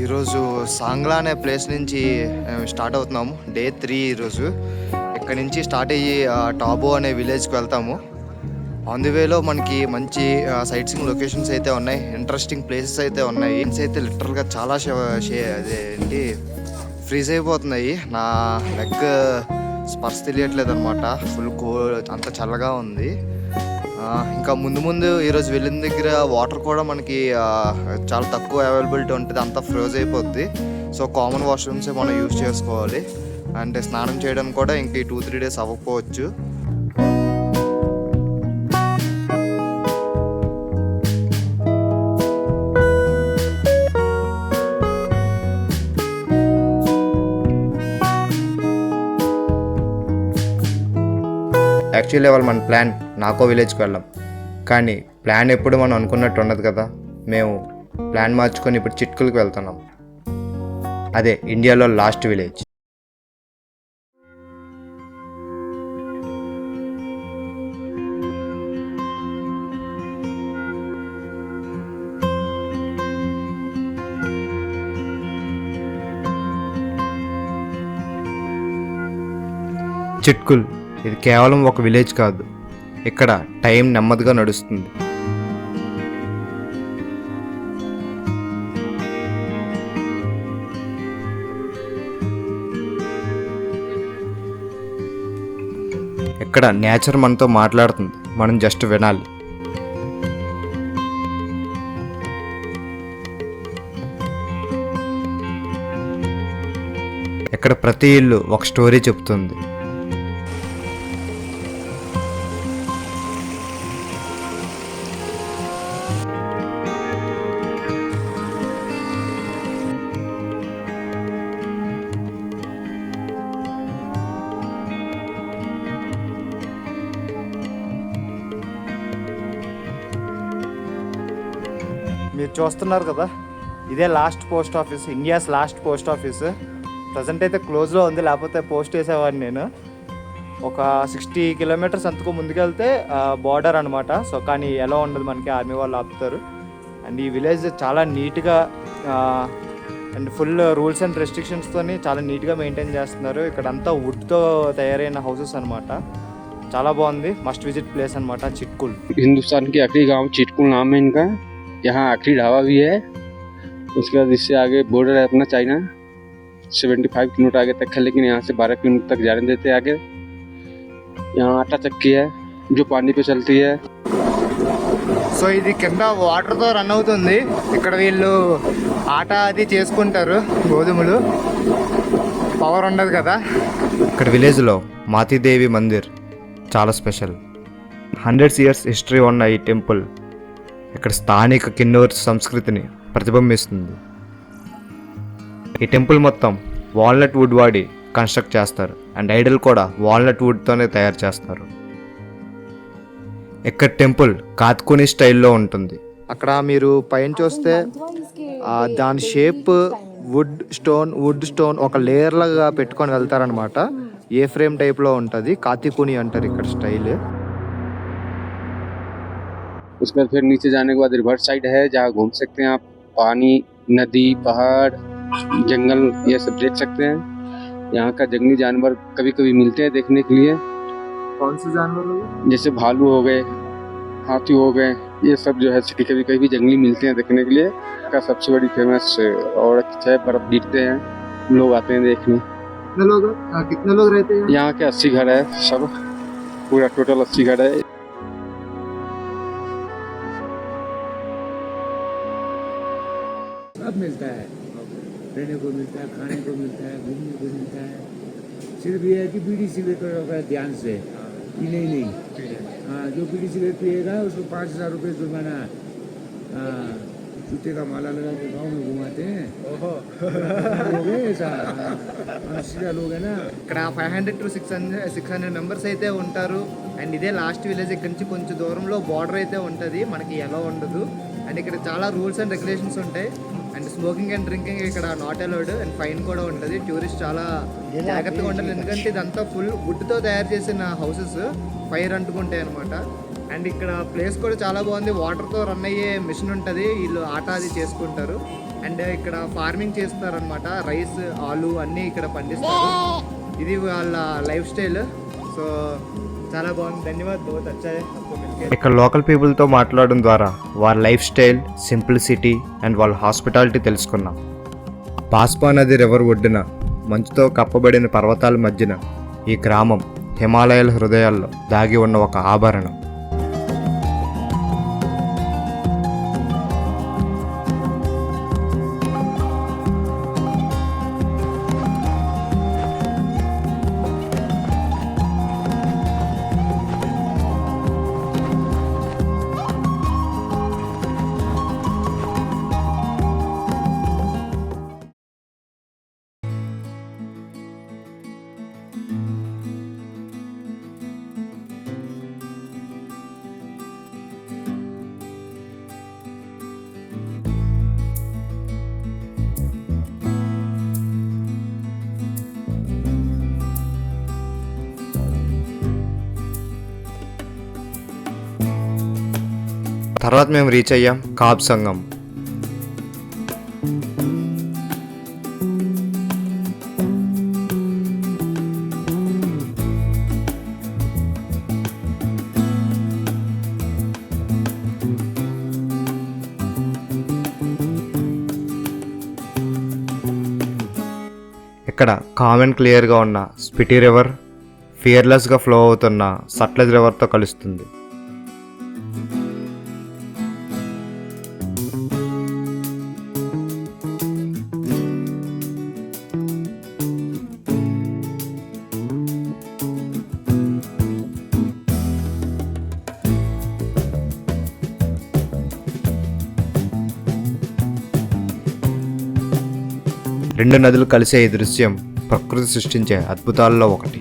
ఈరోజు సాంగ్లా అనే ప్లేస్ నుంచి స్టార్ట్ అవుతున్నాము. డే 3 ఈరోజు. ఇక్కడ నుంచి స్టార్ట్ అయ్యి టాబో అనే విలేజ్కి వెళ్తాము. ఆన్ ది వేలో మనకి మంచి సైట్ సీయింగ్ లొకేషన్స్ అయితే ఉన్నాయి, ఇంట్రెస్టింగ్ ప్లేసెస్ అయితే ఉన్నాయి. అయితే లిటరల్గా చాలా అదేంటి ఫ్రీజ్ అయిపోతున్నాయి. నా లెగ్ స్పర్శ తెలియట్లేదు అనమాట. ఫుల్ అంత చల్లగా ఉంది. ఇంకా ముందు ఈరోజు వెళ్ళిన దగ్గర వాటర్ కూడా మనకి చాలా తక్కువ అవైలబిలిటీ ఉంటుంది, అంతా ఫ్రోజ్ అయిపోద్ది. సో కామన్ వాష్రూమ్సే మనం యూజ్ చేసుకోవాలి. అంటే స్నానం చేయడానికి కూడా ఇంక ఈ 2-3 డేస్ అవ్వకపోవచ్చు. యాక్చువల్లీ వాళ్ళు మన ప్లాన్ నాకో విలేజ్కి వెళ్ళాం, కానీ ప్లాన్ ఎప్పుడు మనం అనుకున్నట్టు ఉండదు కదా. మేము ప్లాన్ మార్చుకొని ఇప్పుడు చిట్కులకి వెళ్తున్నాం. అదే ఇండియాలో లాస్ట్ విలేజ్. చిట్కుల్ ఇది కేవలం ఒక విలేజ్ కాదు, ఇక్కడ టైం నెమ్మదిగా నడుస్తుంది. ఇక్కడ నేచర్ మనతో మాట్లాడుతుంది, మనం జస్ట్ వినాలి. ఇక్కడ ప్రతి ఇల్లు ఒక స్టోరీ చెప్తుంది. మీరు చూస్తున్నారు కదా, ఇదే last post office, India's last post office. Present అయితే క్లోజ్లో ఉంది, లేకపోతే పోస్ట్ వేసేవాడిని నేను. ఒక 60 కిలోమీటర్స్ అంతకు ముందుకెళ్తే బార్డర్ అనమాట. సో కానీ ఎలా ఉండదు, మనకి ఆర్మీ వాళ్ళు ఆపుతారు. అండ్ ఈ విలేజ్ చాలా నీట్గా అండ్ ఫుల్ రూల్స్ అండ్ రెస్ట్రిక్షన్స్తో చాలా నీట్గా మెయింటైన్ చేస్తున్నారు. ఇక్కడ అంతా వుడ్తో తయారైన హౌసెస్ అనమాట. చాలా బాగుంది, మస్ట్ విజిట్ ప్లేస్ అనమాట చిట్కుల్. हिंदुस्तान के आखिरी गांव चिटकुल नाम है इनका। यहाँ आखिरी ढाबा भी है। उसके बाद इससे आगे बॉर्डर है अपना चाइना, 75 किलोमीटर आगे तक है, लेकिन यहाँ से 12 किलोमीटर तक जाने देते हैं आगे। यहाँ आटा चक्की है जो पानी पे चलती है। సో ఇది కింద వాటర్తో రన్ అవుతుంది. ఇక్కడ వీళ్ళు ఆట అది చేసుకుంటారు, గోధుమలు. పవర్ ఉండదు కదా. ఇక్కడ విలేజ్లో మాతీదేవి మందిర్ చాలా స్పెషల్. 100 years హిస్టరీ ఉన్న ఈ టెంపుల్ ఇక్కడ స్థానిక కిన్నౌర్ సంస్కృతిని ప్రతిబింబిస్తుంది. ఈ టెంపుల్ మొత్తం వాల్నట్ వుడ్ వాడి కన్స్ట్రక్ట్ చేస్తారు, అండ్ ఐడల్ కూడా వాల్నట్ వుడ్తోనే తయారు చేస్తారు. ఇక్కడ టెంపుల్ కాత్కుని స్టైల్లో ఉంటుంది. అక్కడ మీరు పైన చూస్తే దాని షేప్ వుడ్ స్టోన్ ఒక లేయర్ లాగా పెట్టుకొని వెళ్తారనమాట. ఏ ఫ్రేమ్ టైప్లో ఉంటుంది, కాతికుని అంటారు ఇక్కడ స్టైల్. उसके बाद फिर नीचे जाने के बाद रिवर साइड है जहाँ घूम सकते हैं आप। पानी, नदी, पहाड़, जंगल ये सब देख सकते हैं। यहाँ का जंगली जानवर कभी कभी मिलते हैं देखने के लिए। कौन से जानवर हो गए? जैसे भालू हो गए, हाथी हो गए, ये सब जो है कभी कभी भी जंगली मिलते हैं देखने के लिए। का सबसे बड़ी फेमस और है बर्फ गिरते हैं, लोग आते हैं देखने। कितने लोग रहते हैं यहाँ के 80 घर है, सब पूरा टोटल 80 घर है। सब मिलता है, रहने को मिलता है, खाने को मिलता है, घूमने को मिलता है। सिर्फ ये है कि बीड़ी सिगरेट होगा ध्यान से पीने ही नहीं। हाँ, जो बीड़ी सिगरेट पिएगा उसको 5000 रुपये जुर्माना। हाँ, जूते का माला लगा के गाँव में घुमाते हैं। लोग हैं ऐसा, सीधा लोग है ना। ఇక్కడ 500 to 600 మెంబర్స్ అయితే ఉంటారు. అండ్ ఇదే లాస్ట్ విలేజ్. ఇక్కడ నుంచి కొంచెం దూరంలో బార్డర్ అయితే ఉంటుంది, మనకి ఎలా ఉండదు. అండ్ ఇక్కడ చాలా రూల్స్ అండ్ రెగ్యులేషన్స్ ఉంటాయి. అండ్ స్మోకింగ్ అండ్ డ్రింకింగ్ ఇక్కడ నాట్ అలౌడ్, అండ్ ఫైన్ కూడా ఉంటుంది. టూరిస్ట్ చాలా జాగ్రత్తగా ఉండాలి, ఎందుకంటే ఇదంతా ఫుల్ వుడ్తో తయారు చేసిన హౌసెస్, ఫైర్ అంటుకుంటాయి అనమాట. అండ్ ఇక్కడ ప్లేస్ కూడా చాలా బాగుంది. వాటర్తో రన్ అయ్యే మిషన్ ఉంటుంది, వీళ్ళు ఆట అది చేసుకుంటారు. అండ్ ఇక్కడ ఫార్మింగ్ చేస్తారనమాట, రైస్ ఆలు అన్నీ ఇక్కడ పండిస్తారు. ఇది వాళ్ళ లైఫ్ స్టైల్. సో చాలా బాగుంది. ధన్యవాద్, बहुत अच्छा है आपको मिलके. ఇక్కడ లోకల్ పీపుల్తో మాట్లాడడం ద్వారా వారి లైఫ్ స్టైల్, సింప్లిసిటీ అండ్ వాళ్ళ హాస్పిటాలిటీ తెలుసుకున్నాం. పాస్పా నది రివర్ ఒడ్డున మంచుతో కప్పబడిన పర్వతాల మధ్యన ఈ గ్రామం హిమాలయాల హృదయాల్లో దాగి ఉన్న ఒక ఆభరణం. తర్వాత మేము రీచ్ అయ్యాం కాబ్ సంగం. ఇక్కడ కామ్ అండ్ క్లియర్గా ఉన్న స్పిటి రివర్ ఫియర్లెస్గా ఫ్లో అవుతున్న సట్లెజ్ రివర్తో కలుస్తుంది. రెండు నదులు కలిసే ఈ దృశ్యం ప్రకృతి సృష్టించే అద్భుతాల్లో ఒకటి.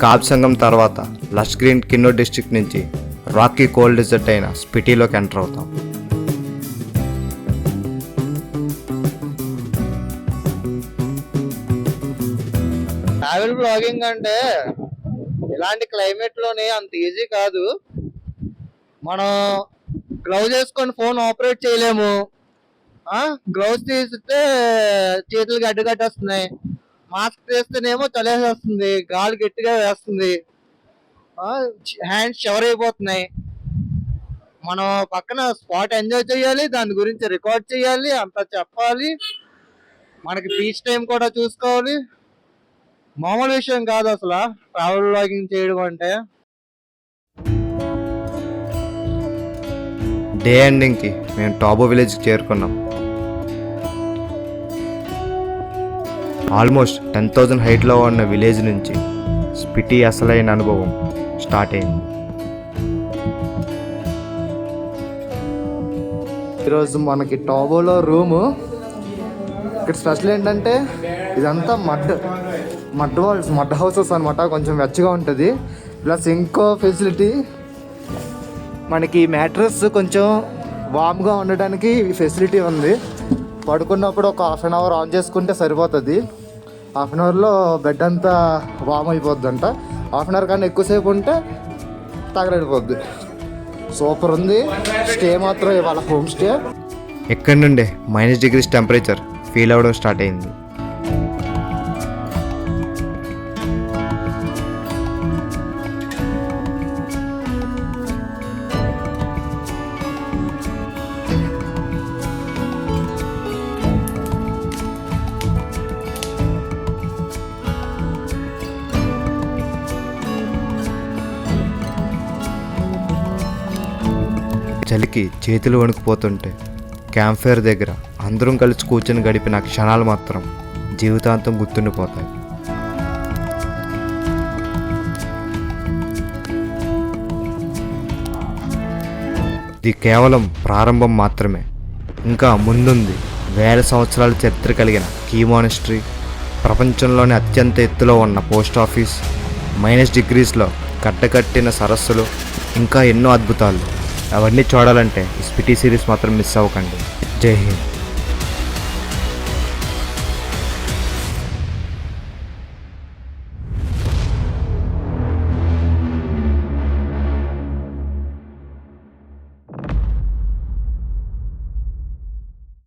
కాబ్ సంగం తర్వాత లష్ గ్రీన్ కిన్నౌర్ డిస్ట్రిక్ట్ నుంచి రాకీ కోల్డ్ డెజర్ట్ అయిన స్పిటీలోకి ఎంటర్ అవుతాం. ట్రావెల్ బ్లాగింగ్ అంటే ఇలాంటి క్లైమేట్లోనే అంత ఈజీ కాదు. మనం గ్లౌజ్ వేసుకొని ఫోన్ ఆపరేట్ చేయలేము. గ్లౌజ్ తీస్తే చేతులు గడ్డ కట్టేస్తున్నాయి, మాస్క్ తీస్తేనేమో చలేసేస్తుంది, గాలి గట్టిగా వేస్తుంది, హ్యాండ్స్ షవర్ అయిపోతున్నాయి. మనం పక్కన స్పాట్ ఎంజాయ్ చేయాలి, దాని గురించి రికార్డ్ చేయాలి, అంతా చెప్పాలి, మనకి బీచ్ టైం కూడా చూసుకోవాలి. మామూలు విషయం కాదు అసలు ట్రావెల్ బ్లాగింగ్ చేయడం అంటే. డే ఎండింగ్కి మేము టాబో విలేజ్కి చేరుకున్నాం. ఆల్మోస్ట్ 10,000 హైట్లో ఉన్న విలేజ్ నుంచి స్పిటి అసలైన అనుభవం స్టార్ట్ అయింది. ఈరోజు మనకి టాబోలో రూము. ఇక్కడ స్పెషల్ ఏంటంటే ఇదంతా మడ్ వాల్స్, మడ్ హౌసెస్ అనమాట. కొంచెం వెచ్చగా ఉంటుంది. ప్లస్ ఇంకో ఫెసిలిటీ, మనకి మ్యాట్రస్ కొంచెం వామ్గా ఉండడానికి ఫెసిలిటీ ఉంది. పడుకున్నప్పుడు ఒక హాఫ్ అన్ అవర్ ఆన్ చేసుకుంటే సరిపోతుంది. హాఫ్ అన్ అవర్లో బెడ్ అంతా వామ్ అయిపోద్దంట. హాఫ్ అన్ అవర్ కన్నా ఎక్కువసేపు ఉంటే తగలడిపోద్ది. సూపర్ ఉంది. స్టే మాత్రం ఇవాళ హోమ్ స్టే. ఎక్కడి నుండే -డిగ్రీస్ టెంపరేచర్ ఫీల్ అవ్వడం స్టార్ట్ అయింది. చలికి చేతులు వణుకుపోతుంటే క్యాంప్ ఫైర్ దగ్గర అందరం కలిసి కూర్చొని గడిపిన క్షణాలు మాత్రం జీవితాంతం గుర్తుండిపోతాయి. ఇది కేవలం ప్రారంభం మాత్రమే. ఇంకా ముందుంది వేల సంవత్సరాల చరిత్ర కలిగిన కీ మానిస్ట్రీ, ప్రపంచంలోని అత్యంత ఎత్తులో ఉన్న పోస్ట్ ఆఫీస్, -డిగ్రీస్లో కట్టకట్టిన సరస్సులు, ఇంకా ఎన్నో అద్భుతాలు. అవన్నీ చూడాలంటే ఈ స్పిటి సిరీస్ మాత్రం మిస్ అవ్వకండి. జై హింద్.